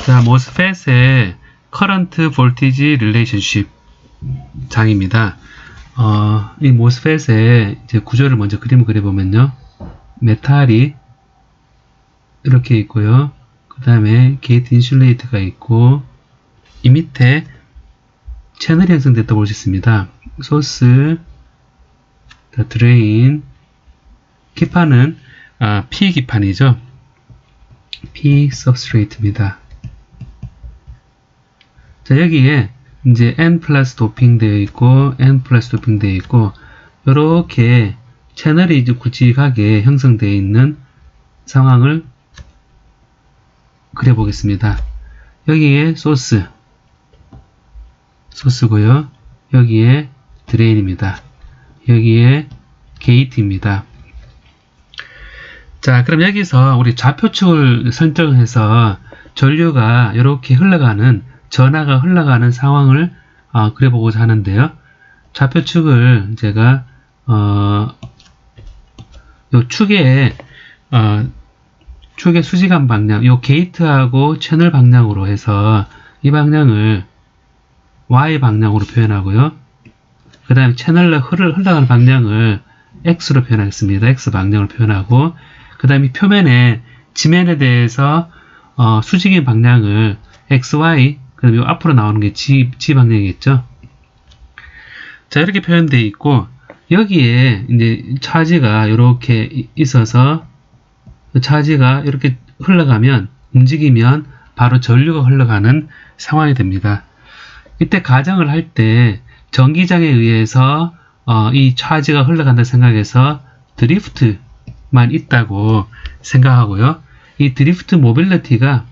자, MOSFET의 Current Voltage Relationship 장입니다. 이 MOSFET의 이제 구조를 먼저 그림을 그려보면요. 메탈이 이렇게 있고요. 그 다음에 게이트 인슐레이터가 있고, 이 밑에 채널이 형성됐다고 볼 수 있습니다. 소스, 드레인, 기판은 P 기판이죠. P substrate입니다. 자, 여기에 이제 N 플러스 도핑 되어 있고, N 플러스 도핑 되어 있고, 이렇게 채널이 이제 굵직하게 형성되어 있는 상황을 그려보겠습니다. 여기에 소스고요. 여기에 드레인입니다. 여기에 게이트입니다. 자, 그럼 여기서 우리 좌표축을 설정해서 전류가 이렇게 흘러가는, 전하가 흘러가는 상황을 그려보고자 하는데요. 좌표축을 제가 요 축의 수직한 방향, 요 게이트하고 채널 방향으로 해서 이 방향을 Y 방향으로 표현하고요. 그 다음에 채널로 흘러가는 방향을 X로 표현하겠습니다. X 방향으로 표현하고, 그 다음에 표면에, 지면에 대해서 수직인 방향을 XY, 그 다음에 앞으로 나오는 게 G 방향이겠죠. 자, 이렇게 표현되어 있고, 여기에 이제 차지가 이렇게 있어서, 차지가 이렇게 흘러가면, 움직이면 바로 전류가 흘러가는 상황이 됩니다. 이때 가정을 할 때 전기장에 의해서 이 차지가 흘러간다 생각해서 드리프트만 있다고 생각하고요. 이 드리프트 모빌리티가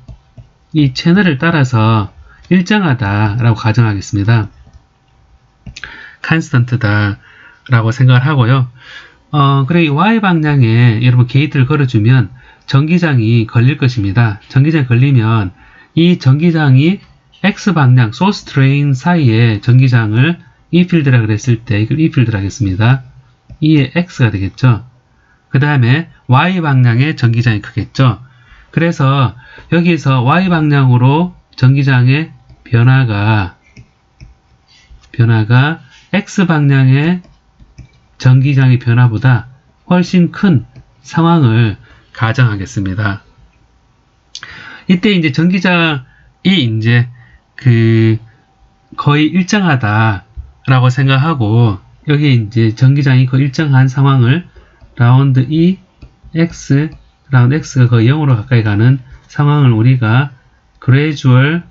이 채널을 따라서 일정하다라고 가정하겠습니다. 컨스턴트다 라고 생각을 하고요. 그래, 이 Y 방향에 여러분 게이트를 걸어주면 전기장이 걸릴 것입니다. 전기장이 걸리면 이 전기장이 X 방향, 소스 드레인 사이에 전기장을 E 필드라 그랬을 때 이걸 E 필드라 하겠습니다. E의 X가 되겠죠. 그 다음에 Y 방향의 전기장이 크겠죠. 그래서 여기에서 Y 방향으로 전기장의 변화가 X 방향의 전기장의 변화보다 훨씬 큰 상황을 가정하겠습니다. 이때 이제 전기장이 이제 거의 일정하다라고 생각하고, 여기 이제 전기장이 거의 일정한 상황을 라운드 E, X, 라운드 X가 거의 0으로 가까이 가는 상황을 우리가 gradual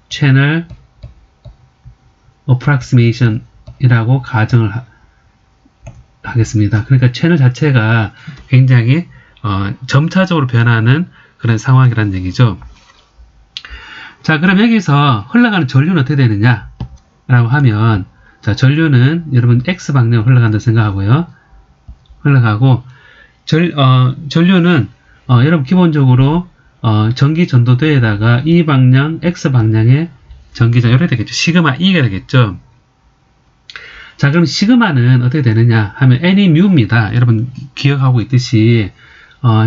channel approximation 이라고 가정을 하겠습니다. 그러니까 채널 자체가 굉장히 점차적으로 변하는 그런 상황이라는 얘기죠. 자, 그럼 여기서 흘러가는 전류는 어떻게 되느냐 라고 하면, 자, 전류는 여러분 X 방향으로 흘러간다 생각하고요. 흘러가고, 전류는 여러분 기본적으로 전기 전도대에다가 E 방향, X 방향의 전기장 이렇게 되겠죠. 시그마 E가 되겠죠. 자, 그럼 시그마는 어떻게 되느냐 하면 N이 뮤입니다. 여러분 기억하고 있듯이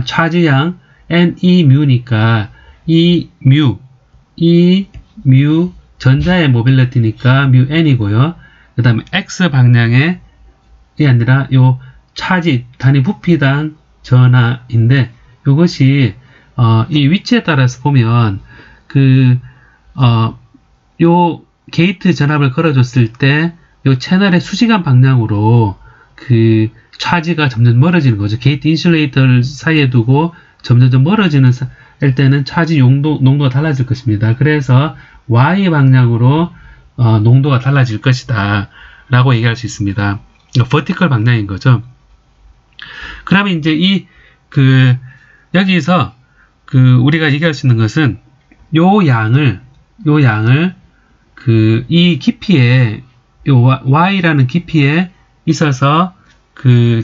차지양 N이 뮤니까 E 뮤 전자의 모빌리티니까 뮤 N이고요. 그 다음에 X 방향의 이 아니라 요 차지 단위 부피당 전하인데, 이것이 이 위치에 따라서 보면 요 게이트 전압을 걸어줬을 때 요 채널의 수직한 방향으로 차지가 점점 멀어지는 거죠. 게이트 인슐레이터를 사이에 두고 점점 멀어지는 때는 차지 농도가 달라질 것입니다. 그래서 Y 방향으로 농도가 달라질 것이다 라고 얘기할 수 있습니다. 버티컬 방향인 거죠. 그러면 이제 여기서 우리가 얘기할 수 있는 것은 요 양을 이 깊이에, 요 Y라는 깊이에 있어서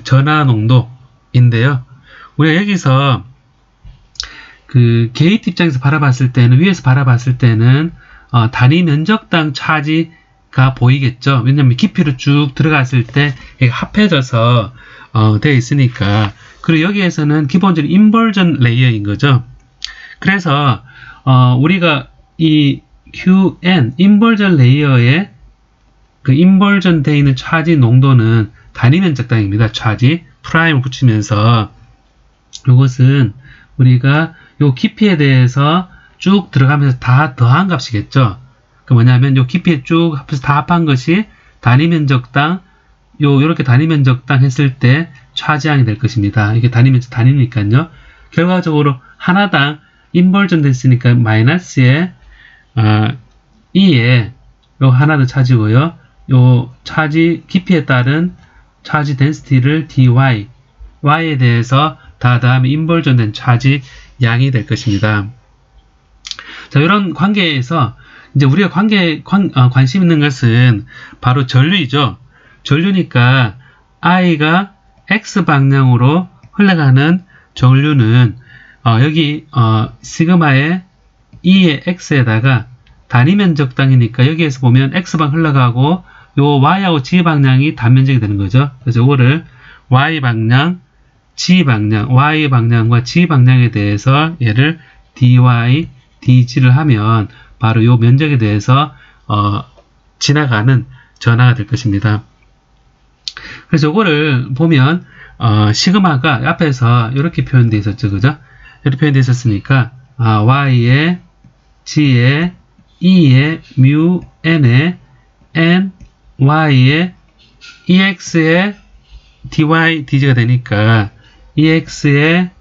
전하 농도인데요. 우리가 여기서 게이트 입장에서 바라봤을 때는, 위에서 바라봤을 때는 단위 면적당 차지가 보이겠죠. 왜냐면 깊이로 쭉 들어갔을 때 합해져서 되어 있으니까. 그리고 여기에서는 기본적으로 인버전 레이어인 거죠. 그래서 우리가 이 QN 인버전 레이어에 그 인버전 되어 있는 차지 농도는 단위 면적당입니다. 차지 프라임을 붙이면서 이것은 우리가 요 깊이에 대해서 쭉 들어가면서 다 더한 값이겠죠. 그 뭐냐면 요 깊이에 쭉 합해서 다 합한 것이 단위 면적당 요렇게 단위 면적당 했을 때 차지항이 될 것입니다. 이게 단위 면적 단위니까요. 결과적으로 하나당 인버전 됐으니까 마이너스에 2에 요 하나도 차지고요. 요 차지 깊이에 따른 차지 덴시티를 dy, y에 대해서 다 다음에 인버전 된 차지 양이 될 것입니다. 자, 이런 관계에서 이제 우리가 관심 있는 것은 바로 전류이죠. 전류니까 i가 x 방향으로 흘러가는 전류는 여기 시그마의 E의 x에다가 단위 면적당이니까 여기에서 보면 x방 흘러가고 요 y하고 g 방향이 단면적이 되는 거죠. 그래서 이거를 y 방향, g 방향, y 방향과 g 방향에 대해서 얘를 dy, dg를 하면 바로 요 면적에 대해서 지나가는 전하가 될 것입니다. 그래서 요거를 보면 시그마가 앞에서 이렇게 표현되어 있었죠, 그죠? 이렇게 표현되어 있었으니까 y에 g에 e에 mu n에 n y에 ex에 dy dg가 되니까 ex에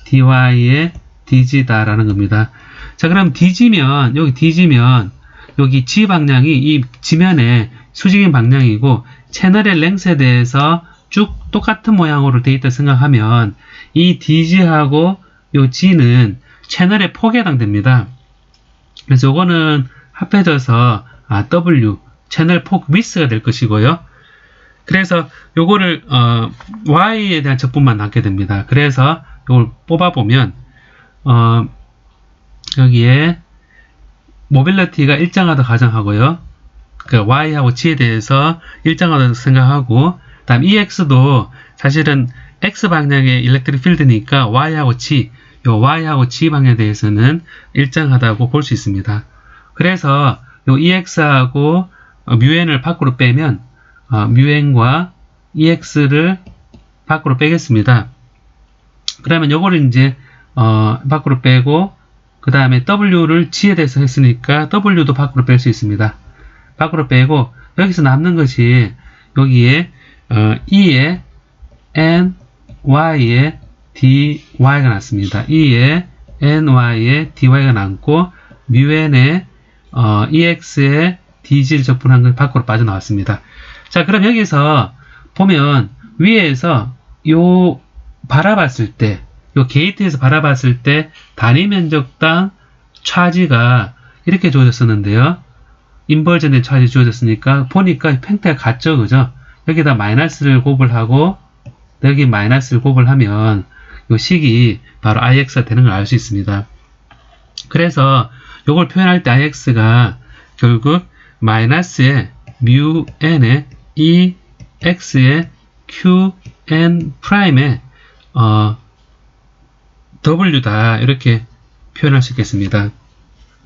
dy에 dg다라는 겁니다. 자, 그럼 dg면 여기 g 방향이 이 지면의 수직인 방향이고 채널의 랭스에 대해서 쭉 똑같은 모양으로 되어 있다 생각하면 이 dg하고 요 g는 채널의 폭에 해당됩니다. 그래서 요거는 합해져서 w 채널 폭 위스가 될 것이고요. 그래서 요거를 y에 대한 적분만 남게 됩니다. 그래서 요걸 뽑아보면 여기에 모빌리티가 일정하다 가정하고요. 그 y하고 g에 대해서 일정하다 생각하고 다음 ex도 사실은 x 방향의 일렉트릭 필드니까 y하고 g 방향에 대해서는 일정하다고 볼 수 있습니다. 그래서 요 ex하고 μn을 밖으로 빼면 μn과 ex를 밖으로 빼겠습니다. 그러면 요거를 이제 밖으로 빼고 그 다음에 w를 g에 대해서 했으니까 w도 밖으로 뺄 수 있습니다. 밖으로 빼고 여기서 남는 것이 여기에 e에 n, y에 dy가 남습니다. e에 n, y에 dy가 남고 μn에 ex에 dg를 적분한 걸 밖으로 빠져나왔습니다. 자, 그럼 여기서 보면 위에서 요 바라봤을 때 요 게이트에서 바라봤을 때 단위 면적당 차지가 이렇게 주어졌었는데요. 인버전된 차지 주어졌으니까 보니까 팽태가 같죠, 그죠? 여기다 마이너스를 곱을 하고 여기 마이너스를 곱을 하면 요 식이 바로 ix가 되는 걸 알 수 있습니다. 그래서 요걸 표현할 때 ix가 결국 마이너스의 mu n에 e x의 q n 프라임에 w다 이렇게 표현할 수 있겠습니다.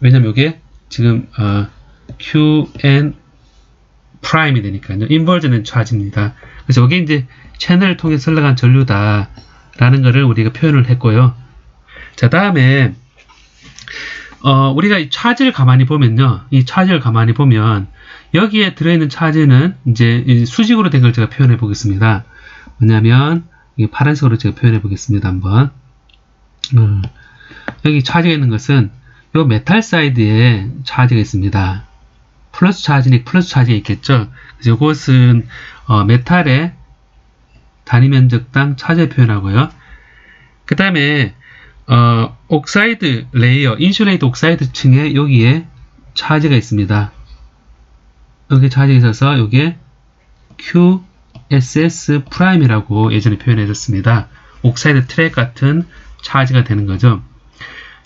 왜냐면 이게 지금 qn 프라임이 되니까요. 인버전된 차지입니다. 그래서 이게 이제 채널을 통해서 흘러간 전류다 라는 것을 우리가 표현을 했고요. 자, 다음에 우리가 이 차지를 가만히 보면요. 이 차지를 가만히 보면 여기에 들어있는 차지는 이제 수직으로 된 걸 제가 표현해 보겠습니다. 뭐냐면 파란색으로 제가 표현해 보겠습니다. 한번 여기 차지가 있는 것은 요 메탈 사이드에 차지가 있습니다. 플러스 차지니 플러스 차지가 있겠죠. 그래서 이것은 메탈의 단위 면적당 차지를 표현하고요. 그 다음에 옥사이드 레이어, 인슐레이트 옥사이드 층에 여기에 차지가 있습니다. 여기 차지가 있어서 여기에 QSS 프라임이라고 예전에 표현해줬습니다. 옥사이드 트랙 같은 차지가 되는 거죠.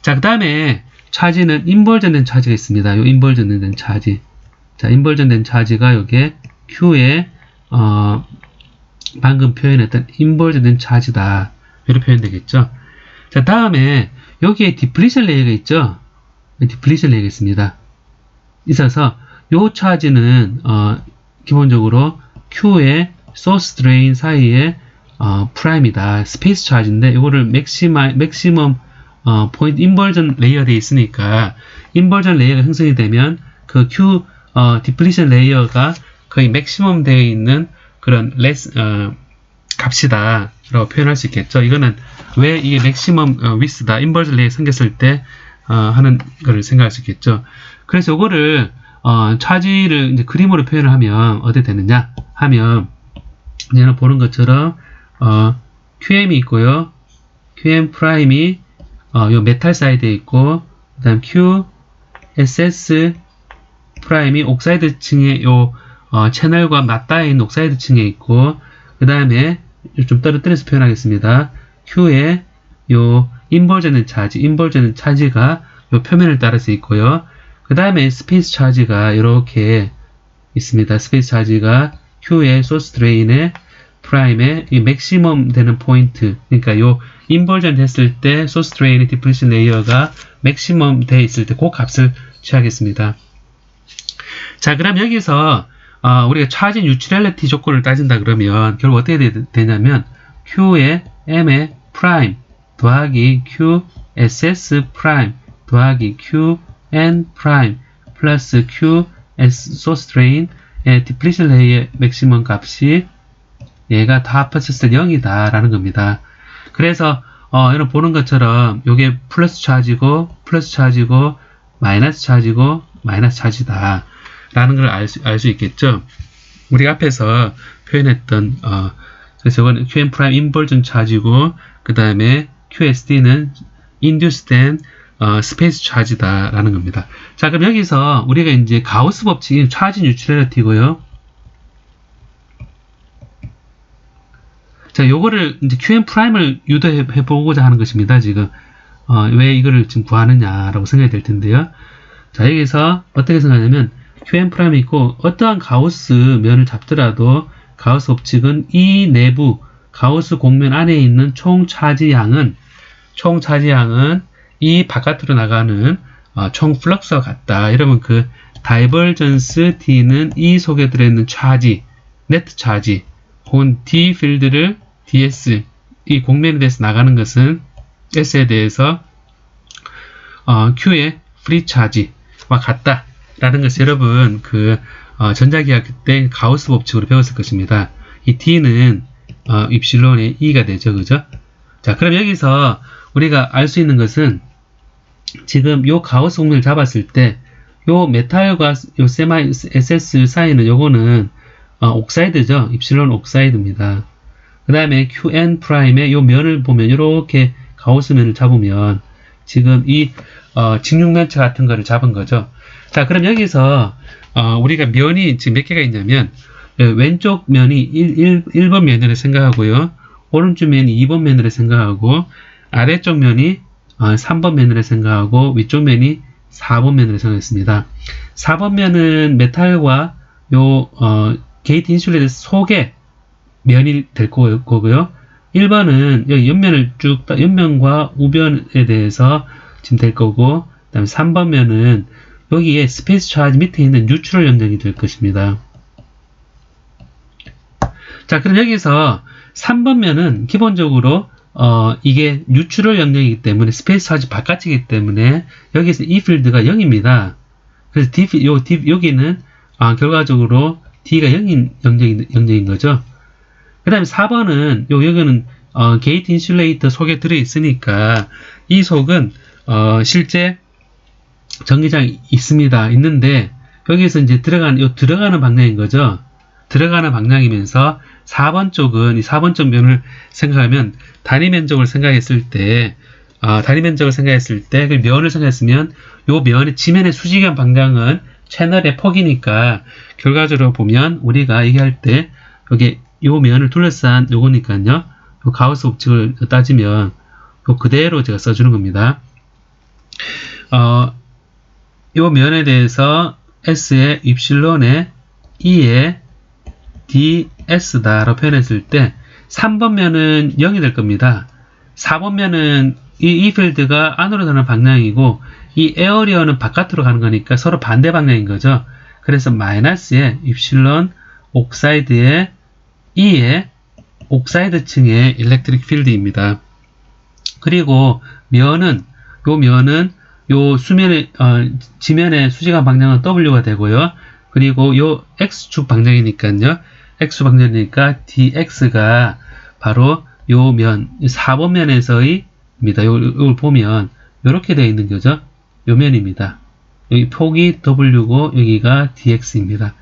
자, 그 다음에 차지는 인버전된 차지가 있습니다. 요 인버전된 차지. 자, 인버전된 차지가 여기에 Q에 방금 표현했던 인버전된 차지다. 이렇게 표현되겠죠. 자, 다음에 여기에 디플리션 레이어가 있죠. 디플리션 레이어가 있습니다. 있어서 요 차지는 기본적으로 Q의 소스 드레인 사이에 프라임이다. 스페이스 차지인데 이거를 맥시멈 포인트 인버전 레이어 되어 있으니까 인버전 레이어가 형성이 되면 그 Q 디플리션 레이어가 거의 맥시멈 되어 있는 그런 값이다 라고 표현할 수 있겠죠. 이거는 왜 이게 맥시멈 위스다 인버전 레이어 생겼을 때 하는 걸 생각할 수 있겠죠. 그래서 이거를 차지를 이제 그림으로 표현을 하면 어떻게 되느냐 하면 얘는 보는 것처럼 QM이 있고요. QM 프라임이 요 메탈 사이드에 있고 그 다음 QSS 프라임이 옥사이드 층에 요 채널과 맞닿아 있는 옥사이드 층에 있고 그 다음에 좀 떨어뜨려서 표현하겠습니다. Q의 요 인버전의 차지가 요 표면을 따라서 있고요. 그 다음에 스페이스 차지가 이렇게 있습니다. 스페이스 차지가 Q의 소스 드레인의 프라임의 이 맥시멈 되는 포인트, 그러니까 요 인버전 됐을 때 소스 드레인의 디플리션 레이어가 맥시멈 돼 있을 때 그 값을 취하겠습니다. 자, 그럼 여기서 우리가 차지 뉴트럴리티 조건을 따진다 그러면 결국 어떻게 되냐면 Q의 M의 프라임 더하기 QSS 프라임 더하기 QN 프라임 플러스 QS 소스 드레인의 디플리션 레이어 맥시멈 값이 얘가 다 합쳤을 때 0이다 라는 겁니다. 그래서 여러분 보는 것처럼 요게 플러스 차지고 마이너스 차지다 라는 걸 알 수 있겠죠. 우리가 앞에서 표현했던 그래서 이건 QM 프라임 인버전 차지고 그 다음에 QSD는 인듀스 된 스페이스 차지다 라는 겁니다. 자, 그럼 여기서 우리가 이제 가우스 법칙인 차지 뉴트럴리티고요. 자, 요거를 이제 QM 프라임을 유도해 보고자 하는 것입니다. 지금 왜 이거를 지금 구하느냐라고 생각이 될 텐데요. 자, 여기서 어떻게 생각하냐면 QM 프라임이 있고 어떠한 가우스 면을 잡더라도 가우스 법칙은 이 내부 가우스 공면 안에 있는 총 차지양은 이 바깥으로 나가는 총 플럭스와 같다. 이러면 그 다이버전스 D는 이 속에 들어있는 차지, 네트 차지, 혹은 D 필드를 DS, 이 공면에 대해서 나가는 것은 S에 대해서 Q의 프리 차지와 같다. 라는 것을 여러분 전자기학 때 가우스 법칙으로 배웠을 것입니다. 이 D는 입실론의 E가 되죠. 그죠? 자, 그럼 여기서 우리가 알 수 있는 것은 지금 요 가우스 공면을 잡았을 때 요 메탈과 요 세마이 SS 사이는 요거는 옥사이드죠. 입실론 옥사이드입니다. 그 다음에 QN 프라임의 요 면을 보면 이렇게 가우스 면을 잡으면 지금 이 직육면체 같은 거를 잡은 거죠. 자, 그럼 여기서 우리가 면이 지금 몇 개가 있냐면 왼쪽 면이 1번 면으로 생각하고요. 오른쪽 면이 2번 면으로 생각하고 아래쪽 면이 3번 면으로 생각하고 위쪽 면이 4번 면으로 생각했습니다. 4번 면은 메탈과 요 게이트 인슐레이터 속에 면이 될 거고요. 1번은 여기 옆면과 우변에 대해서 지금 될 거고, 그 다음에 3번 면은 여기에 스페이스 차지 밑에 있는 뉴트럴 영역이 될 것입니다. 자, 그럼 여기서 3번 면은 기본적으로 이게 뉴트럴 영역이기 때문에 스페이스 차지 바깥이기 때문에 여기서 이 필드가 0입니다. 그래서 여기는 결과적으로 D가 0인 영역인 거죠. 그 다음에 4번은 여기는 게이트 인슐레이터 속에 들어있으니까 이 속은 실제 전기장이 있는데 여기서 이제 들어가는 방향인 거죠. 들어가는 방향이면서 4번 쪽은 이 4번 쪽 면을 생각하면 단위 면적을 생각했을 때 그 면을 생각했으면 요 면의 지면의 수직한 방향은 채널의 폭이니까 결과적으로 보면 우리가 얘기할 때 여기 요 면을 둘러싼 요거니까요. 요 가우스 법칙을 따지면 요 그대로 제가 써주는 겁니다. 요 면에 대해서 S의 입실론의 E의 DS다라고 표현했을 때 3번 면은 0이 될 겁니다. 4번 면은 이 필드가 안으로 가는 방향이고 이 에어리어는 바깥으로 가는 거니까 서로 반대 방향인 거죠. 그래서 마이너스에 입실론 옥사이드의 E의 옥사이드 층의 일렉트릭 필드입니다. 그리고 면은 요 수면의 지면의 수직한 방향은 W가 되고요. 그리고 요 X축 방향이니까요. X축 방향이니까 dx가 바로 요 면, 4번 면에서의 입니다. 요걸 보면 요렇게 되어 있는 거죠. 요 면입니다. 여기 폭이 W고 여기가 dx입니다.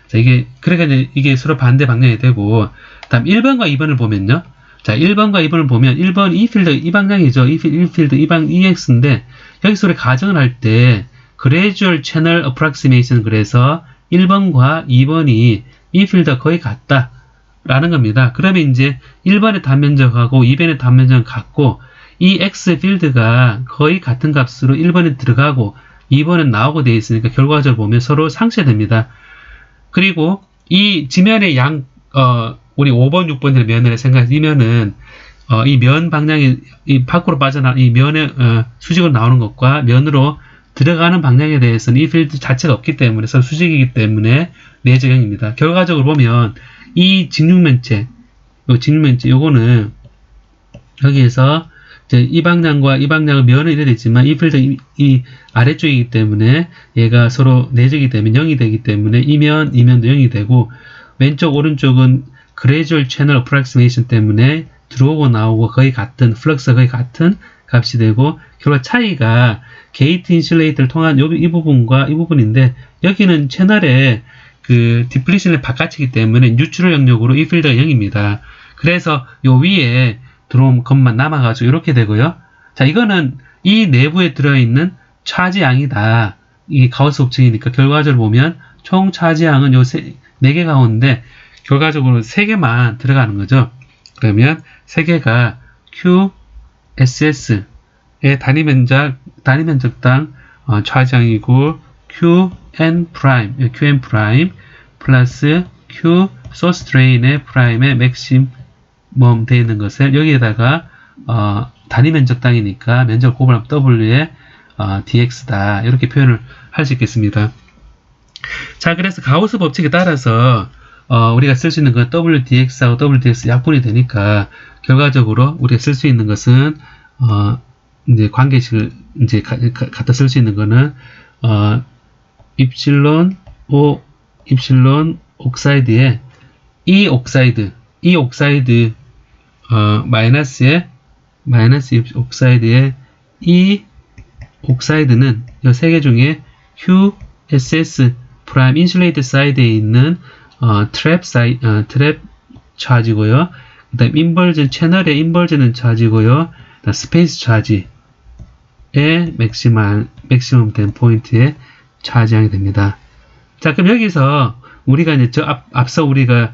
자, 그러니까 이게 서로 반대 방향이 되고, 다음 1번과 2번을 보면요. 자, 1번과 2번을 보면 1번 이 필드 이 방향이죠. 이 필드 이 방 EX인데 여기서 우리 가정을 할 때 gradual channel approximation 그래서 1번과 2번이 이 필드가 거의 같다 라는 겁니다. 그러면 이제 1번의 단면적하고 2번의 단면적은 같고 이 X 필드가 거의 같은 값으로 1번에 들어가고 2번은 나오고 되어 있으니까 결과적으로 보면 서로 상쇄됩니다. 그리고 이 지면의 우리 5번, 6번의 면을 생각해서 이 면은 이 면 방향이 이 밖으로 이 면의 수직으로 나오는 것과 면으로 들어가는 방향에 대해서는 이 필드 자체가 없기 때문에 서로 수직이기 때문에 내적형입니다. 결과적으로 보면 이 직육면체 요거는 여기에서 이제 이 방향과 이 방향은 면은 이래 되지만 이 필드 이 아래쪽이기 때문에 얘가 서로 내적이기 때문에 0이 되기 때문에 이면도 0이 되고 왼쪽 오른쪽은 gradual channel approximation 때문에 들어오고 나오고 거의 같은 플럭스가 거의 같은 값이 되고 결과 차이가 게이트 인슐레이터를 통한 이 부분과 이 부분인데 여기는 채널의 그 디플리션의 바깥이기 때문에 뉴트럴 영역으로 이 필드가 0입니다. 그래서 요 위에 들어온 것만 남아가지고 이렇게 되고요. 자, 이거는 이 내부에 들어있는 차지양이다. 이게 가우스 법칙이니까 결과적으로 보면 총 차지양은 요 4개 가운데 결과적으로 3개만 들어가는 거죠. 그러면 3개가 QSS의 단위 면적당 차지양이고 QN 플러스 Q 소스 드레인의 프라임의 맥시멈 되어 있는 것을 여기에다가 단위 면적당이니까 면적 곱하면 W의 dx다. 이렇게 표현을 할 수 있겠습니다. 자, 그래서 가우스 법칙에 따라서 우리가 쓸 수 있는 건 WDX하고 WDX 약분이 되니까 결과적으로 우리가 쓸 수 있는 것은 이제 관계식을 이제 갖다 쓸 수 있는 거는 입실론 옥사이드에 이 옥사이드 마이너스 옥사이드에 이 옥사이드는 이 3개 중에 QSS 프라임 인슐레이트 사이드에 있는 트랩 차지고요. 그 다음 인벌전 채널의 인벌전은 차지고요. 스페이스 차지의 맥시멈 된 포인트에 차지하게 됩니다. 자, 그럼 여기서 우리가 이제 앞서 우리가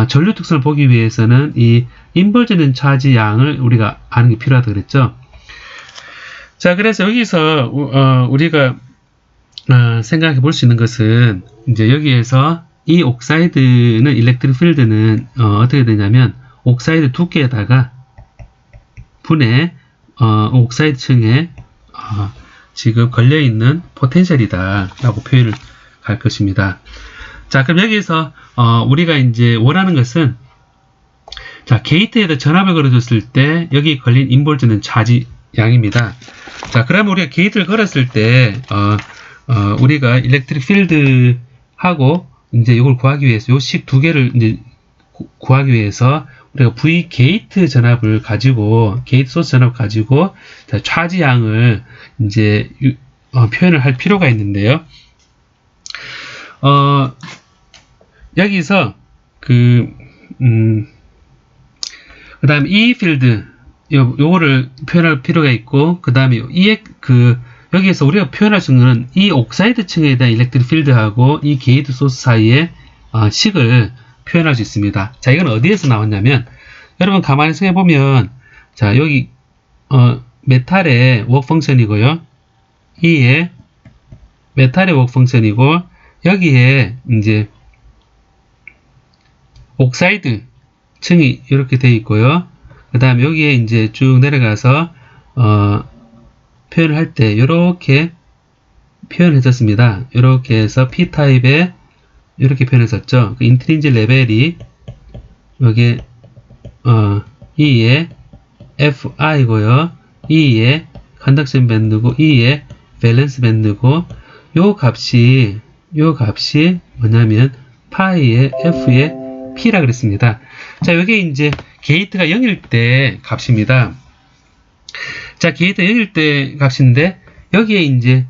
전류 특성을 보기 위해서는 이 인벌전 차지 양을 우리가 아는 게 필요하다 그랬죠. 자, 그래서 여기서 우리가 생각해 볼 수 있는 것은 이제 여기에서 이 옥사이드는 일렉트릭 필드는 어떻게 되냐면 옥사이드 두께에다가 분의 옥사이드 층에 지금 걸려 있는 포텐셜이다 라고 표현을 할 것입니다. 자, 그럼 여기에서 우리가 이제 원하는 것은 자, 게이트에다 전압을 걸어줬을 때 여기 걸린 인볼트는 차지 양입니다. 자, 그러면 우리가 게이트를 걸었을 때 우리가 일렉트릭 필드하고 이제 이걸 구하기 위해서 요 식 두 개를 이제 구하기 위해서 우리가 V 게이트 전압을 가지고 게이트 소스 전압을 가지고 차지 양을 이제 표현을 할 필요가 있는데요. 여기서 그다음 이 필드 요거를 표현할 필요가 있고 그다음에 여기에서 우리가 표현할 수 있는 이 옥사이드 층에 대한 일렉트릭 필드하고 이 게이트 소스 사이의 식을 표현할 수 있습니다. 자, 이건 어디에서 나왔냐면 여러분 가만히 생각해 보면 자, 여기 메탈의 워크 펑션이고요. 이에 메탈의 워크 펑션이고 여기에 이제 옥사이드 층이 이렇게 되어 있고요. 그 다음에 여기에 이제 쭉 내려가서 표현을 할 때 이렇게 표현했었습니다. 이렇게 해서 P타입에 이렇게 표현했었죠. 그 인트린지 레벨이 여기 E의 FI고요. E의 컨덕션 밴드고 E의 밸런스 밴드고 요 값이 뭐냐면 파이의 F의 P라 그랬습니다. 자, 요게 이제 게이트가 0일 때 값입니다. 자, 게이트가 0일 때 값인데 여기에 이제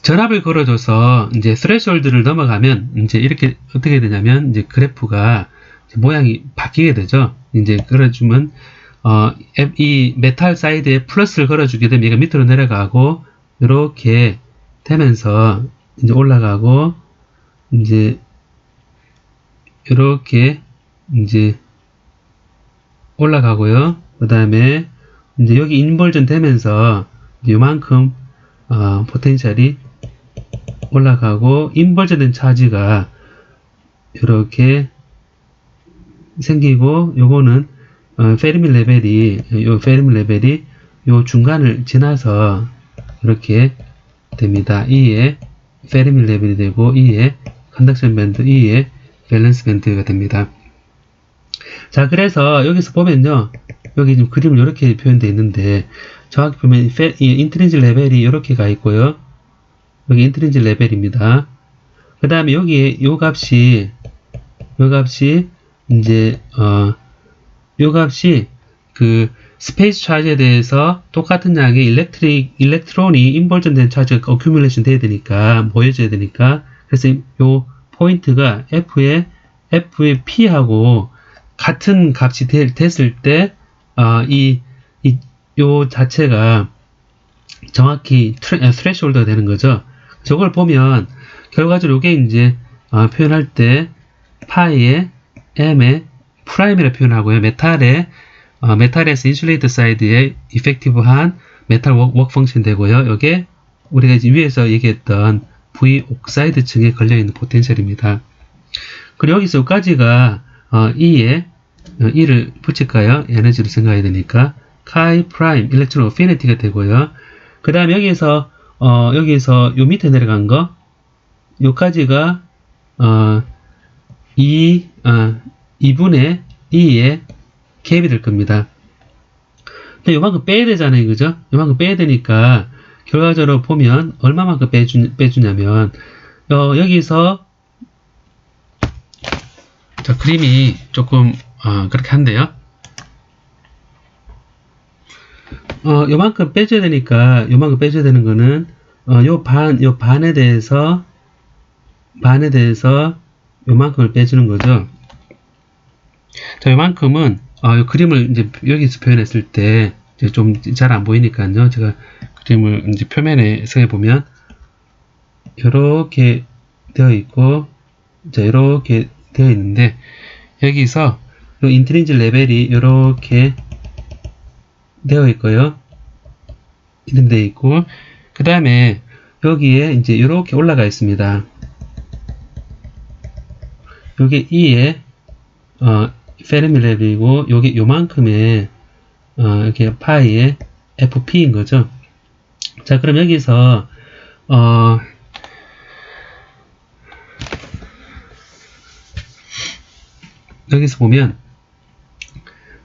전압을 걸어줘서 이제 스레시홀드를 넘어가면 이제 이렇게 어떻게 되냐면 이제 그래프가 모양이 바뀌게 되죠. 이제 걸어주면 이 메탈 사이드에 플러스를 걸어주게 되면 얘가 밑으로 내려가고 이렇게 되면서 이제 올라가고 이제 이렇게 이제 올라가고요. 그 다음에 이제 여기 인버전 되면서 이만큼 포텐셜이 올라가고 인버전된 차지가 이렇게 생기고 요거는 페르미 레벨이 요 중간을 지나서 이렇게 됩니다. E의 페르미 레벨이 되고 E의 컨덕션 밴드, E의 밸런스 밴드가 됩니다. 자, 그래서 여기서 보면요, 여기 지금 그림을 이렇게 표현되어 있는데 정확히 보면 이 인트린지 레벨이 이렇게 가 있고요. 여기 인트린지 레벨입니다. 그 다음에 여기에 요 값이 이제 요 값이 그 스페이스 차지에 대해서 똑같은 양의 일렉트론이 인버전된 차지가 어큐뮬레이션 돼야 되니까 모여져야 되니까 그래서 요 포인트가 F의 P하고 같은 값이 됐을 때 요 자체가 정확히 스레시홀드가 되는 거죠. 저걸 보면 결과적으로 이게 이제 표현할 때 파이의 M의 프라임이라 표현하고요. 메탈에서 인슐레이터 사이드에 이펙티브한 메탈 워크 펑션 되고요. 이게 우리가 이제 위에서 얘기했던 V 옥사이드 층에 걸려있는 포텐셜입니다. 그리고 여기서 여기까지가 E를 붙일까요? 에너지로 생각해야 되니까 카이 프라임 일렉트론 어피니티가 되고요. 그 다음에 여기서 요 밑에 내려간 거 요까지가 2분의 2의 갭이 될 겁니다. 근데 요만큼 빼야 되잖아요. 그죠? 요만큼 빼야 되니까 결과적으로 보면 얼마만큼 빼주냐면 여기서 자, 그림이 조금 그렇게 한데요. 요만큼 빼줘야 되니까 요만큼 빼줘야 되는 거는 요 반에 대해서 요만큼을 빼주는 거죠. 자, 요만큼은 요 그림을 이제 여기서 표현했을 때 좀 잘 안 보이니까요. 제가 그림을 이제 표면에 서 보면 이렇게 되어 있고, 자, 이렇게 되어 있는데 여기서 요 인트린지 레벨이 이렇게 되어 있고요. 이런 데 있고, 그 다음에 여기에 이제 이렇게 올라가 있습니다. 요게 E의 페르미 레벨이고 요게 요만큼의 이렇게 파이의 FP인 거죠. 자, 그럼 여기서 여기서 보면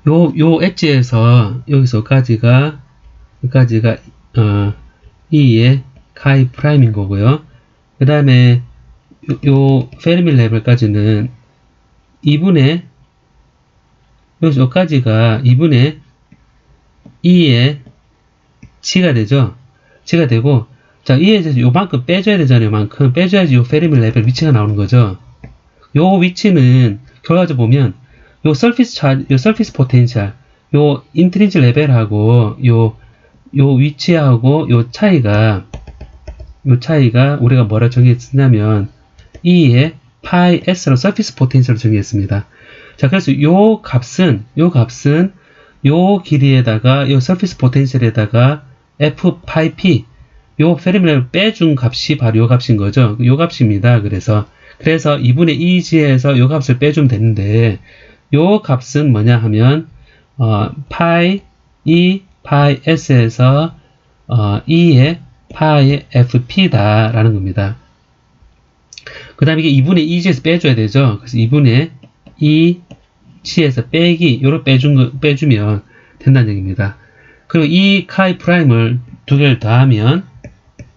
요 엣지에서 여기서까지가 E의 카이 프라임인 거고요. 그 다음에 요 페르미 레벨까지는 2분의 여기까지가 2분의 2의 G가 되죠. G가 되고, 자, 이에 요만큼 빼줘야 되잖아요. 요만큼 빼줘야지 요 페르미 레벨 위치가 나오는 거죠. 요 위치는 결과적으로 보면 요 서피스 포텐셜, 요 인트린지 레벨하고 요 위치하고 요 차이가 우리가 뭐라 정했냐면 E의 파이 S로 서피스 포텐셜을 정했습니다. 자, 그래서 요 값은 요 길이에다가 요 서피스 포텐셜에다가 F 파이 P 요 페르미를 빼준 값이 바로 요 값인 거죠. 요 값입니다. 그래서 2분의 2g에서 요 값을 빼주면 되는데 요 값은 뭐냐 하면 파이 E 파이 S에서 E의 파이 FP다라는 겁니다. 그 다음에 이게 2분의 2G에서 빼줘야 되죠. 그래서 2분의 2G에서 빼기, 요로 빼주면 된다는 얘기입니다. 그리고 이 카이 프라임을 두 개를 더하면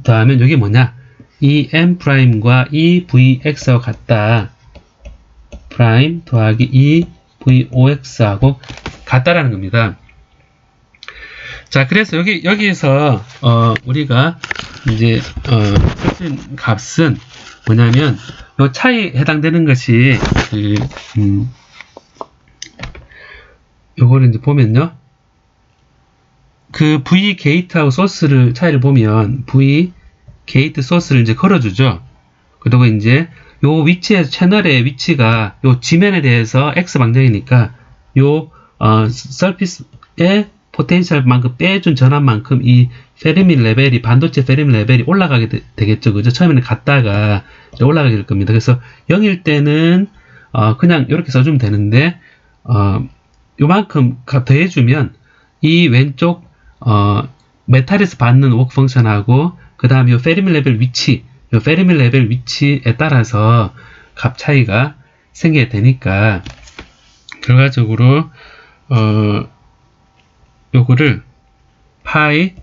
이게 뭐냐? 이 M 프라임과 이 VX와 같다. 프라임 더하기 이 VOX하고 같다라는 겁니다. 자, 그래서 여기에서 우리가 이제 설정 값은 뭐냐면 요 차이에 해당되는 것이 요거를 이제 보면요. 그 V 게이트하고 소스를 차이를 보면 V 게이트 소스를 이제 걸어주죠. 그리고 이제 요 위치에서 채널의 위치가 요 지면에 대해서 x 방정이니까 요 서피스의 포텐셜만큼 빼준 전압만큼 이 페르미 레벨이 반도체 페르미 레벨이 올라가게 되겠죠. 그죠? 처음에는 갔다가 올라가게 될 겁니다. 그래서 0일 때는 그냥 이렇게 써주면 되는데 요만큼 더해주면 이 왼쪽 메탈에서 받는 워크 펑션하고 그 다음에 요 페르미 레벨 위치, 요 페르미 레벨 위치에 따라서 값 차이가 생기게 되니까 결과적으로 요거를 파이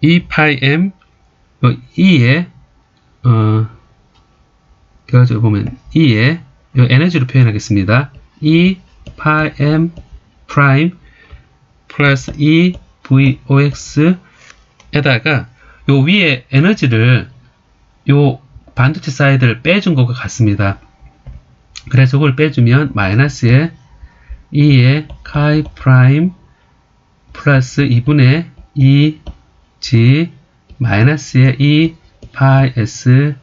E 파이 M E에 결과적으로 보면 E에 요 에너지로 표현하겠습니다. E 파이 M 프라임 플러스 E VOX 에다가 요 위에 에너지를 요 반도체 사이드를 빼준 것과 같습니다. 그래서 이걸 빼주면 마이너스에 E의 카이 프라임 플러스 2분의 2G 마이너스의 E 파이 S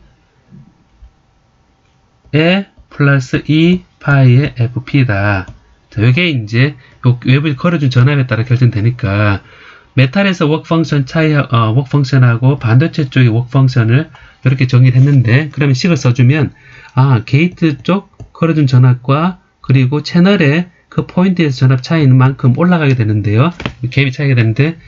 에 플러스 E 파이의 FP다. 자, 요게 이제 요 외부에 걸어준 전압에 따라 결정되니까 메탈에서 워크 펑션 차이, 워크 펑션하고 반도체 쪽의 워크 펑션을 이렇게 정의를 했는데, 그러면 식을 써주면, 게이트 쪽 걸어준 전압과 그리고 채널의 그 포인트에서 전압 차이는 만큼 올라가게 되는데요. 갭이 차이가 되는데,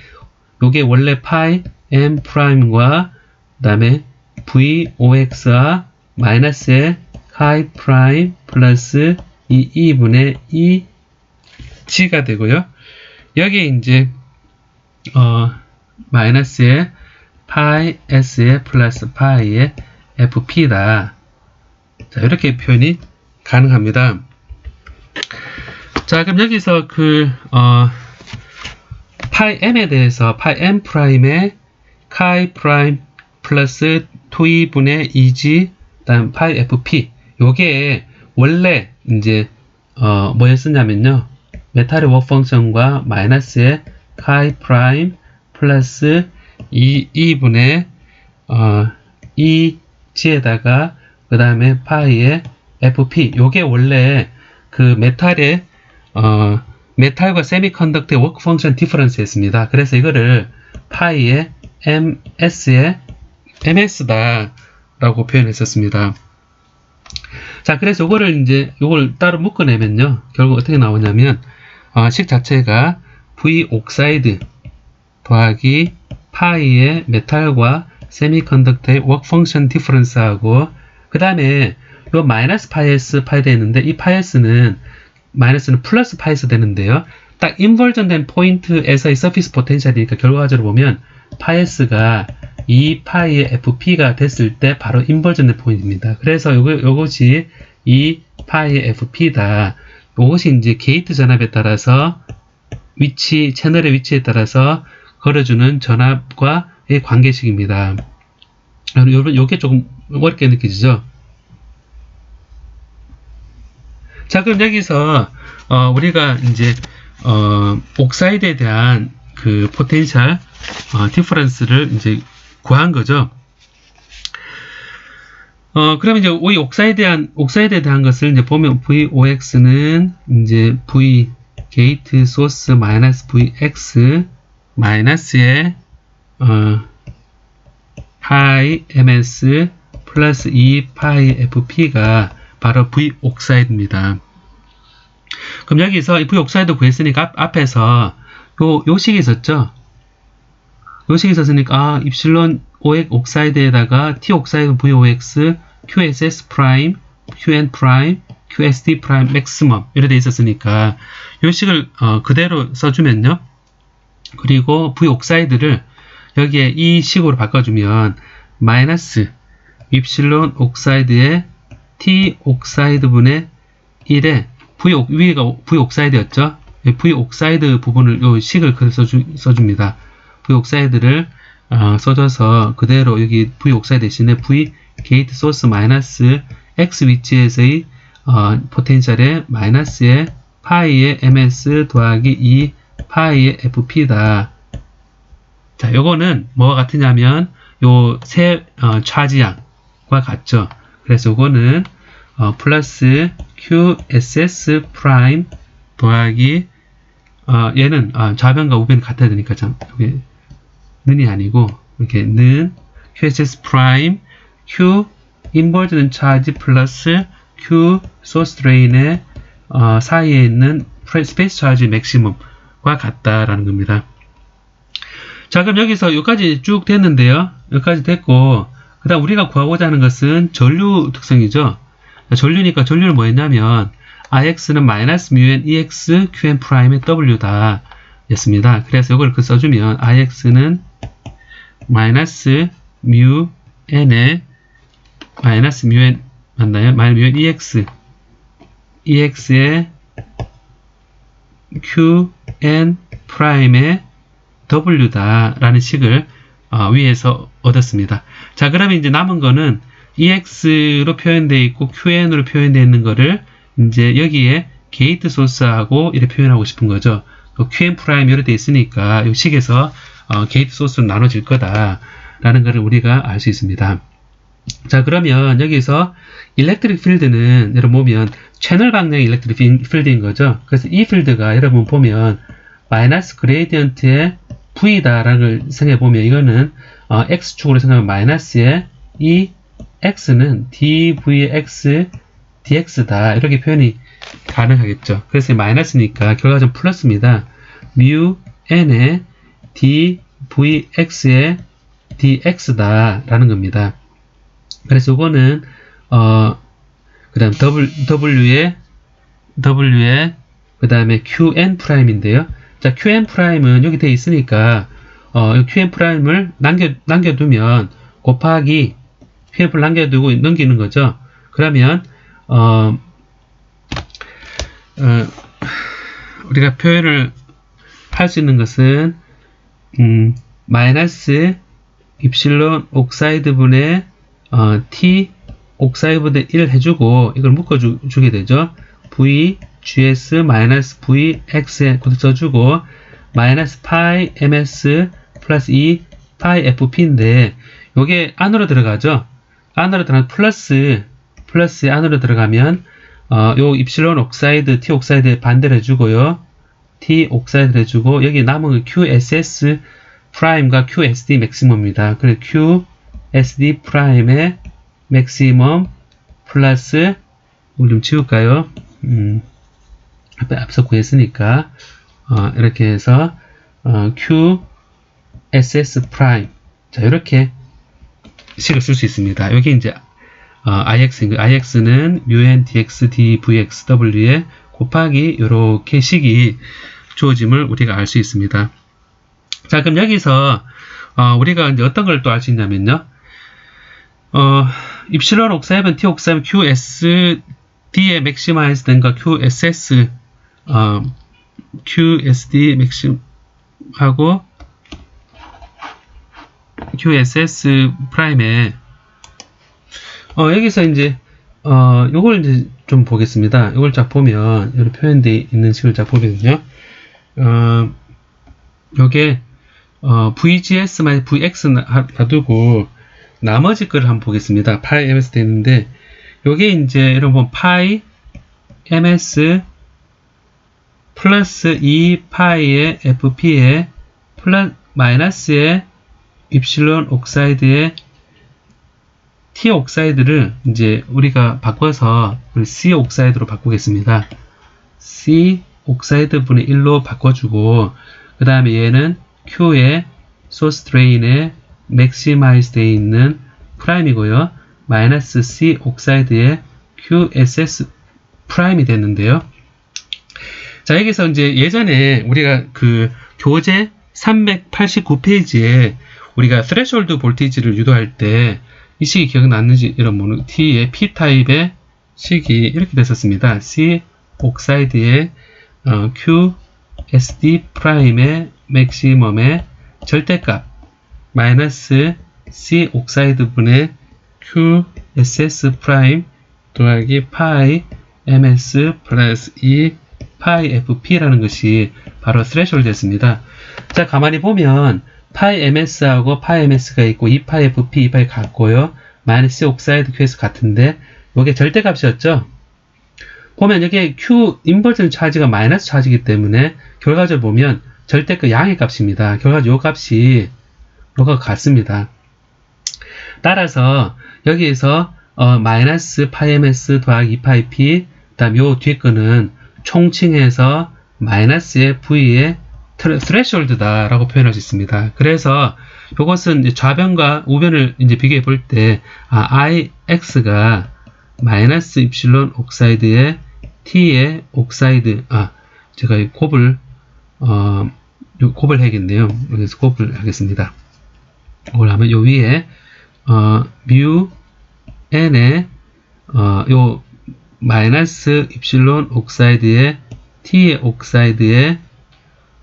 요게 원래 파이 M 프라임과 그 다음에 VOX와 마이너스의 카이 프라임 플러스 2분의 2G가 되고요. 여기에 이제 마이너스의 파이 S의 플러스 파이의 FP다. 자, 이렇게 표현이 가능합니다. 자, 그럼 여기서 파이 M에 대해서 파이 M 프라임의 카이 프라임 플러스 2분의 2G 다음 파이 FP 요게 원래 이제 뭐였었냐면요. 메탈의 워크 펑션과 마이너스의 카이 프라임 플러스 2분의 2G에다가 그 다음에 파이의 FP 요게 원래 그 메탈의 메탈과 세미컨덕터의 워크 펑션 디퍼런스였습니다. 그래서 이거를 파이의 MS의 MS다 라고 표현했었습니다. 자, 그래서 요걸 따로 묶어내면요. 결국 어떻게 나오냐면 식 자체가 V 옥사이드 더하기 파이의 메탈과 세미컨덕터의 워크 펑션 디퍼런스하고 그 다음에 요 마이너스 파이S 파이 되는데 이 파이S는 마이너스는 플러스 파이스 되는데요. 딱 인버전 된 포인트에서의 서피스 포텐셜이니까 결과적으로 보면 파이S가 2파이의 FP가 됐을 때 바로 인버전 된 포인트입니다. 그래서 요것이 2파이의 FP다. 요것이 이제 게이트 전압에 따라서 채널의 위치에 따라서 걸어주는 전압과의 관계식입니다. 요게 조금 어렵게 느껴지죠? 자, 그럼 여기서 우리가 이제 옥사이드에 대한 그 포텐셜 디퍼런스를 이제 구한 거죠. 그러면 이제 이 옥사이드에 대한 것을 이제 보면 VOX는 이제 V 게이트 소스 마이너스 VX 마이너스의 파이 MS 플러스 2 파이 FP가 바로 V 옥사이드입니다. 그럼 여기서 이 V 옥사이드 구했으니까 앞에서 요 식이 있었죠? 요 식이 있었으니까 입실론 옥사이드에다가 T 옥사이드 VOX, QSS 프라임, QN 프라임, QSD 프라임 맥시멈 이렇게 돼 있었으니까 요 식을 그대로 써주면요. 그리고 V 옥사이드를 여기에 이 식으로 바꿔주면 마이너스 입실론 옥사이드의 T 옥사이드 분의 1에 위가 V 옥사이드였죠. V 옥사이드 부분을 요 식을 그대로 써줍니다. V 옥사이드를 써줘서 그대로 여기 V 옥사이드 대신에 V 게이트 소스 마이너스 X 위치에서의 포텐셜의 마이너스의 파이의 ms 더하기 2 파이의 fp다. 자, 요거는 뭐와 같으냐면 요 세 차지양과 같죠. 그래서 요거는 플러스 qss 프라임 더하기 얘는 좌변과 우변이 같아야 되니까 참 여기 는이 아니고 이렇게 는 qss 프라임 q 인버전 차지 플러스 q 소스 드레인의 사이에 있는 스페이스 차지 맥시멈과 같다라는 겁니다. 자, 그럼 여기서 여기까지 쭉 됐는데요. 여기까지 됐고, 그 다음 우리가 구하고자 하는 것은 전류 특성이죠. 전류니까 전류는 뭐였냐면, Ix는 마이너스 μn EX QN 프라임의 W다. 였습니다. 그래서 이걸 써주면, Ix는 마이너스 μn의, 마이너스 μn, 맞나요? 마이너스 μn EX, EX의 QN 프라임의 W다 라는 식을 위에서 얻었습니다. 자, 그러면 이제 남은 거는 EX로 표현되어 있고 QN으로 표현되어 있는 거를 이제 여기에 게이트 소스하고 이렇게 표현하고 싶은 거죠. QN 프라임 이렇게 되어 있으니까 이 식에서 게이트 소스로 나눠질 거다 라는 것을 우리가 알 수 있습니다. 자, 그러면 여기서 일렉트릭 필드는 여러분 보면 채널 방향의 일렉트릭 필드인 거죠. 그래서 이 필드가 여러분 보면 마이너스 그레이디언트의 V다라는 걸 생각해보면 이거는 X축으로 생각하면 마이너스의 이 X는 dVx dx다 이렇게 표현이 가능하겠죠. 그래서 마이너스니까 결과적으로 플러스입니다. mu n의 dVx의 dx다 라는 겁니다. 그래서 이거는 그 다음 W의 그 다음에 QN 프라임인데요. 자, QN 프라임은 여기 되어 있으니까 QN 프라임을 남겨두면 곱하기 QN 프라임 남겨두고 넘기는 거죠. 그러면 우리가 표현을 할 수 있는 것은 마이너스 입실론 옥사이드 분의 T 옥사이드 1 해주고 이걸 묶어주게 되죠. V gs 마이너스 vx에 그대로 써주고 마이너스 파이 ms 플러스 2 파이 fp인데 요게 안으로 들어가죠. 안으로 들어가면 플러스 안으로 들어가면 요 입실론 옥사이드 T 옥사이드 반대로 해주고요. T 옥사이드 해주고 여기 남은 QSS 프라임과 QSD 맥시멈입니다. 그리고 QSD 프라임의 맥시멈 플러스 우리 좀 지울까요? 앞서 구했으니까 이렇게 해서 QSS 프라임 자 이렇게 식을 쓸 수 있습니다. 여기 이제 IX는 mun dx dvx w에 곱하기 이렇게 식이 주어짐을 우리가 알 수 있습니다. 자, 그럼 여기서 우리가 이제 어떤 걸 또 알 수 있냐면요. 입실론 옥사이드 T 옥사이드 QSD에 맥시마이즈 된 거 QSD 맥심하고 QSS 프라임에 여기서 이제 요걸 이제 좀 보겠습니다. 요걸 쫙 보면 여기 표현되어 있는 식을 쫙 보면요. 요게 VGS 마이너스 VX 놔두고 나머지 거를 한번 보겠습니다. 파이 ms 되어 있는데 요게 이제 여러분 파이 ms 플러스 2 파이의 fp의 플러스 마이너스의 입실론 옥사이드의 T 옥사이드를 이제 우리가 바꿔서 C 옥사이드로 바꾸겠습니다. C 옥사이드 분의 1로 바꿔주고 그 다음에 얘는 Q의 소스 드레인에 맥시마이즈 되어 있는 프라임이고요. 마이너스 C 옥사이드의 QSS 프라임이 됐는데요. 자, 여기서 이제 예전에 우리가 그 교재 389페이지에 우리가 스레숄드 볼티지를 유도할 때 이 식이 기억났는지 여러분, T의 P타입의 식이 이렇게 됐었습니다. C 옥사이드의 QSD 프라임의 맥시멈의 절대값 마이너스 C 옥사이드 분의 QSS 프라임 더하기 파이 MS 플러스 2 파이 FP라는 것이 바로 스레숄드였습니다. 자, 가만히 보면 파이 MS하고 파이 MS가 있고 2파이 FP, 2파이 같고요. 마이너스 C 옥사이드 QS 같은데 이게 절대값이었죠. 보면 여기 Q 인버전 차지가 마이너스 차지이기 때문에 결과적으로 보면 절대값 양의 값입니다. 결과적으로 이 값이 요가 같습니다. 따라서 여기에서 마이너스 파이 MS 더하기 2파이 P 그 다음 요 뒤에 거는 총칭해서 마이너스의 V의 스레숄드다 라고 표현할 수 있습니다. 그래서 이것은 이제 좌변과 우변을 이제 비교해 볼 때 IX가 마이너스 입실론 옥사이드의 T의 옥사이드 제가 이 곱을 곱을 해야겠네요. 여기서 곱을 하겠습니다. 곱을 하면 요 위에 뮤 n의 요 마이너스 입실론 옥사이드의 T의 옥사이드의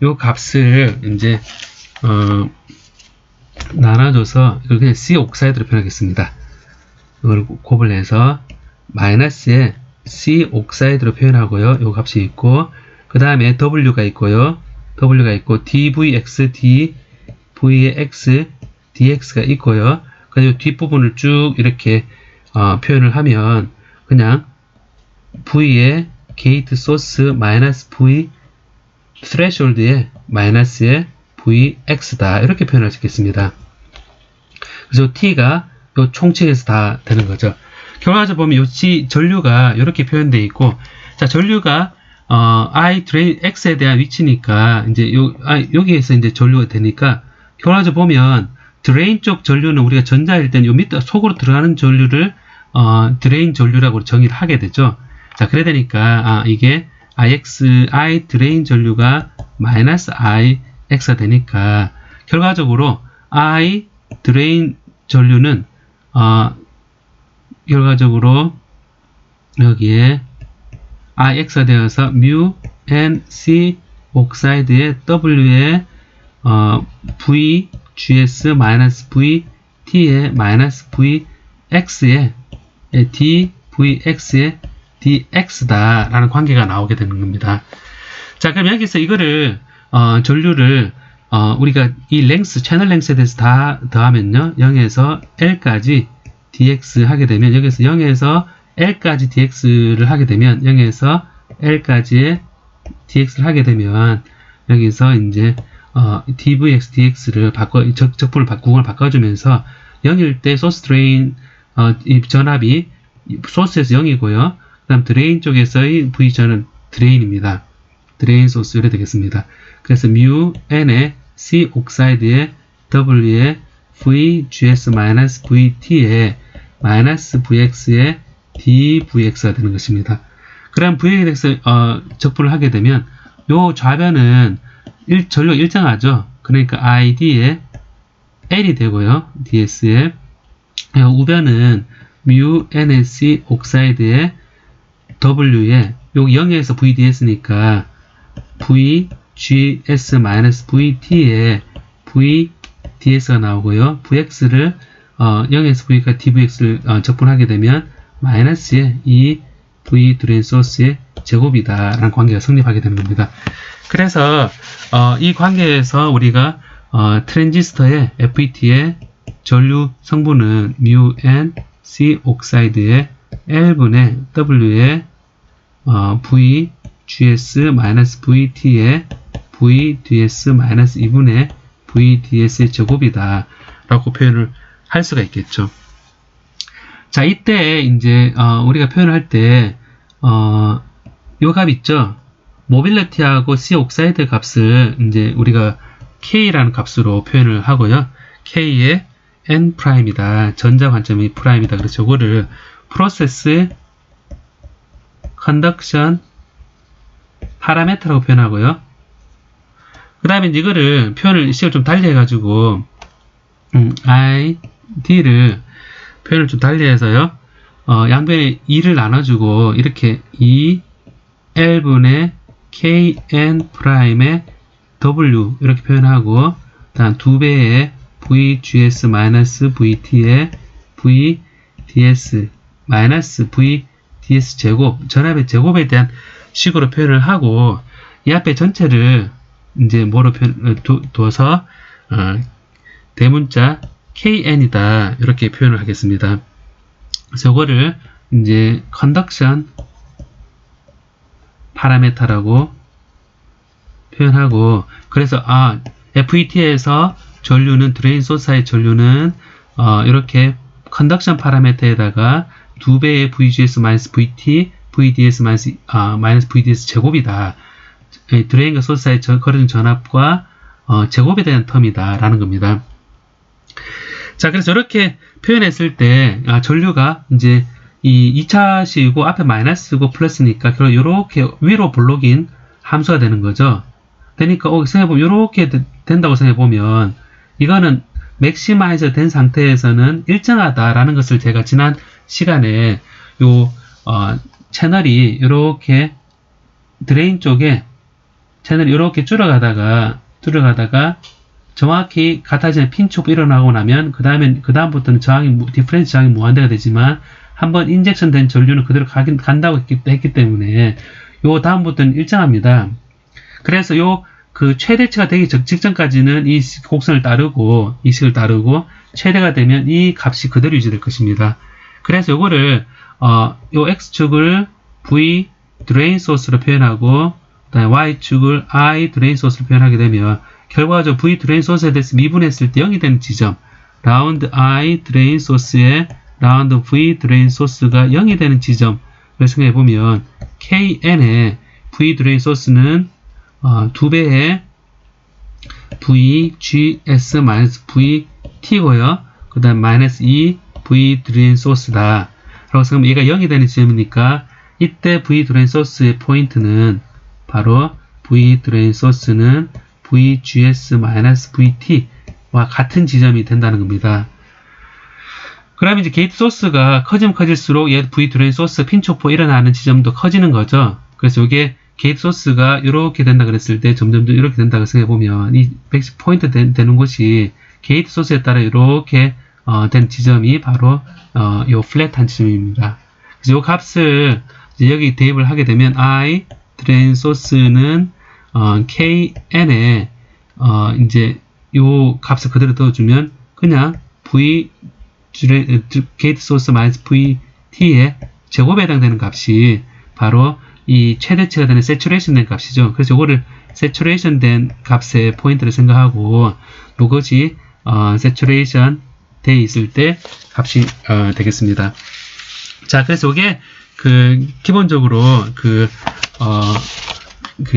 요 값을 이제 나눠줘서 이걸 그냥 C 옥사이드로 표현하겠습니다. 이걸 곱을 해서 마이너스에 C 옥사이드로 표현하고요. 요 값이 있고 그 다음에 W가 있고요. W가 있고 DVX, DV의 X, DX가 있고요. 그리고 뒷부분을 쭉 이렇게 표현을 하면 그냥 V의 게이트 소스 마이너스 V 스레숄드의 마이너스의 VX다 이렇게 표현할 수 있겠습니다. 그래서 T가 요 총칭에서 다 되는 거죠. 결과적으로 보면 요 전류가 이렇게 표현되어 있고 자 전류가 I 드레인 X에 대한 위치니까 이제 여기에서 이제 전류가 되니까 결과적으로 보면 드레인 쪽 전류는 우리가 전자일 때는 요 밑에 속으로 들어가는 전류를 드레인 전류라고 정의를 하게 되죠. 자 그래 되니까 이게 I 드레인 전류가 마이너스 IX가 되니까 결과적으로 I 드레인 전류는 결과적으로 여기에 IX가 되어서 뮤 N C 옥사이드의 W의 V GS 마이너스 V T의 마이너스 V X의 D VX의 dx다 라는 관계가 나오게 되는 겁니다. 자 그럼 여기서 이거를 전류를 우리가 이 랭스 채널 랭스에 대해서 다 더하면요 0에서 L까지 dx 하게 되면 여기서 0에서 L까지 dx를 하게 되면 0에서 L까지의 dx를 하게 되면 여기서 이제 dvx dx를 적분을 구간을 바꿔주면서 0일 때 소스 드레인 이 전압이 소스에서 0이고요. 그 다음 드레인 쪽에서의 V전은 드레인입니다. 드레인 소스 이래 되겠습니다. 그래서 뮤 n의 C 옥사이드의 W의 VGS 마이너스 VT의 마이너스 VX의 DVX가 되는 것입니다. 그럼 VX 적분을 하게 되면 요 좌변은 전류가 일정하죠. 그러니까 ID의 L이 되고요. DS의 우변은 뮤 NC 옥사이드의 W에 여기 0에서 VDS니까 VGS-VT에 VDS가 나오고요. VX를 0에서 V가 DVX를 적분하게 되면 마이너스의 이 V 드레인 소스의 제곱이다 라는 관계가 성립하게 되는 겁니다. 그래서 이 관계에서 우리가 트랜지스터의 FET의 전류 성분은 뮤 N C 옥사이드의 L분의 W의 VGS-VT의 VDS-2분의 VDS의 제곱이다 라고 표현을 할 수가 있겠죠. 자, 이때 이제 우리가 표현할 때 요 값 있죠? 모빌리티하고 C 옥사이드 값을 이제 우리가 K라는 값으로 표현을 하고요. K의 N'이다. 전자 관점이 프라임이다. 그래서 이거를 프로세스 컨덕션 파라메터라고 표현하고요. 그 다음에 이거를 표현을 식을 좀 달리 해가지고 ID를 표현을 좀 달리 해서요. 양변에 2를 나눠주고 이렇게 2L분의 KN'의 W 이렇게 표현하고 다음 2배의 VGS-VT의 VDS-VDS 제곱 전압의 제곱에 대한 식으로 표현을 하고 이 앞에 전체를 이제 뭐로 둬서 대문자 KN이다 이렇게 표현을 하겠습니다. 그래서 이거를 이제 컨덕션 파라메터라고 표현하고 그래서 FET에서 전류는 드레인 소스의 전류는 이렇게 컨덕션 파라메터에다가 2배의 VGS-VT VDS-VDS 제곱이다. 드레인과 소스 사이 거리는 전압과 제곱에 대한 텀이다 라는 겁니다. 자, 그래서 이렇게 표현했을 때 전류가 이제 이 2차식이고 앞에 마이너스고 플러스니까 결국 이렇게 위로 블록인 함수가 되는 거죠. 그러니까 생각해보면 이렇게 된다고 생각해보면 이거는 맥시마이저 된 상태에서는 일정하다라는 것을 제가 지난 시간에 요 채널이 이렇게 드레인 쪽에 채널이 이렇게 줄어가다가 정확히 같아지는 핀초프 일어나고 나면 그 다음부터는 디퍼런스 저항이 무한대가 되지만 한번 인젝션 된 전류는 그대로 간다고 했기 때문에 요 다음부터는 일정합니다. 그래서 그 최대치가 되기 직전까지는 이 곡선을 따르고 이 식을 따르고 최대가 되면 이 값이 그대로 유지될 것입니다. 그래서 요거를 요 x축을 V 드레인 소스로 표현하고 그다음에 y축을 I 드레인 소스로 표현하게 되면 결과적으로 V 드레인 소스에 대해서 미분했을 때 0이 되는 지점 라운드 I 드레인 소스에 라운드 V 드레인 소스가 0이 되는 지점을 생각해보면 KN의 V 드레인 소스는 2배의 VGS-VT고요. 그 다음 마이너스 2 V 드레인 소스다. 라고 생각하면 얘가 0이 되는 지점이니까 이때 V 드레인 소스의 포인트는 바로 V 드레인 소스는 VGS-VT와 같은 지점이 된다는 겁니다. 그러면 이제 게이트 소스가 커지면 커질수록 얘 V 드레인 소스 핀초프 일어나는 지점도 커지는 거죠. 그래서 이게 게이트 소스가 이렇게 된다 그랬을 때 점점 이렇게 된다고 생각해보면 이 110 포인트 되는 곳이 게이트 소스에 따라 이렇게 된 지점이 바로 요 플랫한 지점입니다. 그래서 요 값을 이제 여기 대입을 하게 되면 I 드레인 소스는 KN에 이제 요 값을 그대로 넣어주면 그냥 게이트 소스 마이너스 VT의 제곱에 해당되는 값이 바로 이 최대치가 되는 세츄레이션 된 값이죠. 그래서 이거를 세츄레이션 된 값의 포인트를 생각하고 이것이 세츄레이션 돼 있을 때 값이 되겠습니다. 자, 그래서 이게 기본적으로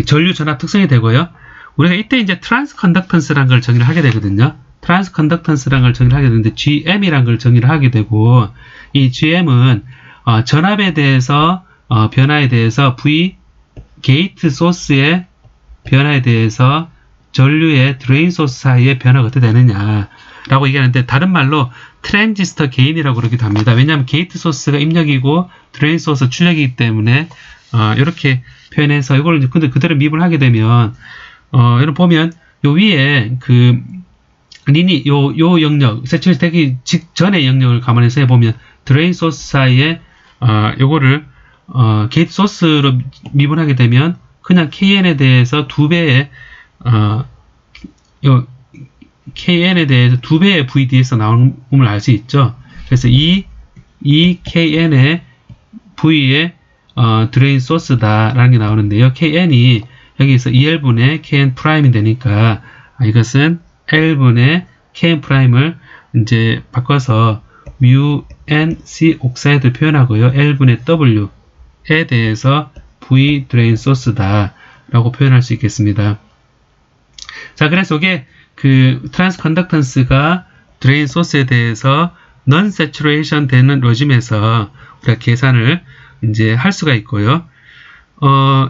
전류 전압 특성이 되고요. 우리가 이때 이제 트랜스 컨덕턴스라는 걸 정의를 하게 되거든요. 트랜스 컨덕턴스라는 걸 정의를 하게 되는데 GM이라는 걸 정의를 하게 되고 이 GM은 전압에 대해서 변화에 대해서 게이트 소스의 변화에 대해서 전류의 드레인 소스 사이의 변화가 어떻게 되느냐라고 얘기하는데 다른 말로 트랜지스터 게인이라고 그러기도 합니다. 왜냐하면 게이트 소스가 입력이고 드레인 소스 출력이기 때문에 이렇게 표현해서 이걸 근데 그대로 미분하게 되면 여러분 보면 요 위에 요 영역 세츄레이션 되기 직전의 영역을 감안해서 해보면 드레인 소스 사이에 요거를 게이트 소스로 미분하게 되면 그냥 KN에 대해서 2배의 KN에 대해서 2배의 VD에서 나오는 걸 알 수 있죠. 그래서 이 KN의 V의 드레인 소스다라는 게 나오는데요. KN이 여기서 2L분의 KN'이 되니까 이것은 L분의 KN'을 이제 바꿔서 MUNC 옥사이드 표현하고요. L분의 W에 대해서 V 드레인 소스다 라고 표현할 수 있겠습니다. 자, 그래서 이게 그 트랜스 컨덕턴스가 드레인 소스에 대해서 non saturation 되는 레짐에서 우리가 계산을 이제 할 수가 있고요.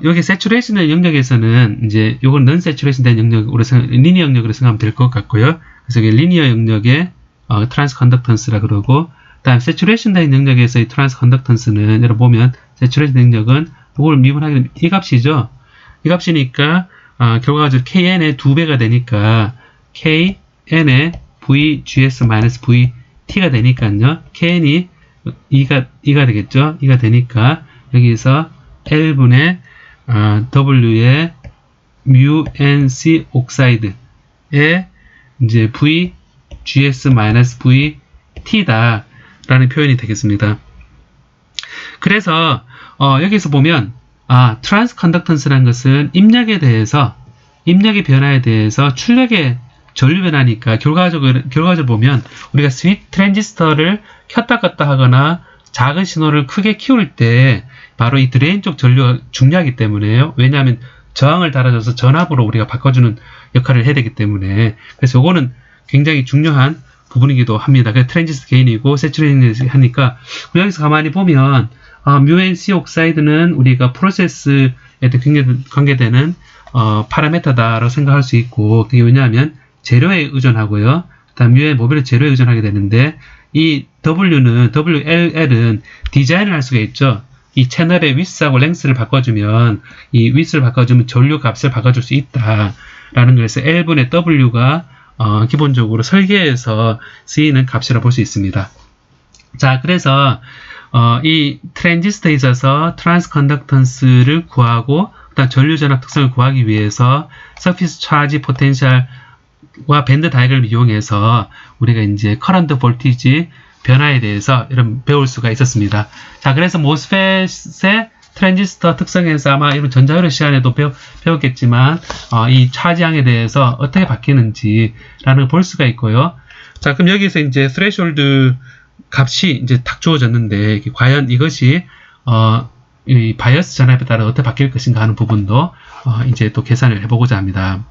여기 saturation 영역에서는 이제 요건 non saturation 된 영역으로 리니어 영역으로 생각하면 될 것 같고요. 그래서 이게 리니어 영역의 트랜스 컨덕턴스라 그러고, 다음 saturation 된 영역에서 이 트랜스 컨덕턴스는 여러분 보면 saturation 된 영역은 이걸 미분하게 되면 이 값이죠. 이 값이니까 결과적으로 kn의 2배가 되니까 kn의 vgs-vt가 되니까요. kn이 2가 되겠죠. 2가 되니까 여기서 L분의 W의 μNC 옥사이드의 이제 vgs-vt다 라는 표현이 되겠습니다. 그래서 여기서 보면 트랜스 컨덕턴스라는 것은 입력에 대해서, 입력의 변화에 대해서 출력의 전류 변화니까 결과적으로 보면 우리가 스위치 트랜지스터를 켰다 껐다 하거나 작은 신호를 크게 키울 때 바로 이 드레인 쪽 전류가 중요하기 때문에요. 왜냐하면 저항을 달아줘서 전압으로 우리가 바꿔주는 역할을 해야 되기 때문에, 그래서 요거는 굉장히 중요한 부분이기도 합니다. 그래서 트랜지스터 게인이고 세츄레이션 하니까 여기서 가만히 보면 μNC 옥사이드는 우리가 프로세스에 관계되는 파라미터다라고 생각할 수 있고, 그게 왜냐하면 재료에 의존하고요. 다음 μ의 모듈의 재료에 의존하게 되는데, 이 WL은 디자인을 할 수가 있죠. 이 채널의 위스하고 랭스를 바꿔주면, 이 위스를 바꿔주면 전류 값을 바꿔줄 수 있다라는 거에서 L분의 W가 기본적으로 설계에서 쓰이는 값이라 볼 수 있습니다. 자, 그래서 이 트랜지스터에 있어서 트랜스 컨덕턴스를 구하고 그다음 전류 전압 특성을 구하기 위해서 서피스 차지 포텐셜과 밴드 다이그램을 이용해서 우리가 이제 커런트 볼티지 변화에 대해서 이런 배울 수가 있었습니다. 자, 그래서 모스펫의 트랜지스터 특성에서 아마 이런 전자효율 시간에도 배웠겠지만 이 차지항에 대해서 어떻게 바뀌는지라는 걸 볼 수가 있고요. 자, 그럼 여기서 이제 threshold 값이 이제 딱 주어졌는데 과연 이것이 이 바이어스 전압에 따라 어떻게 바뀔 것인가 하는 부분도 이제 또 계산을 해보고자 합니다.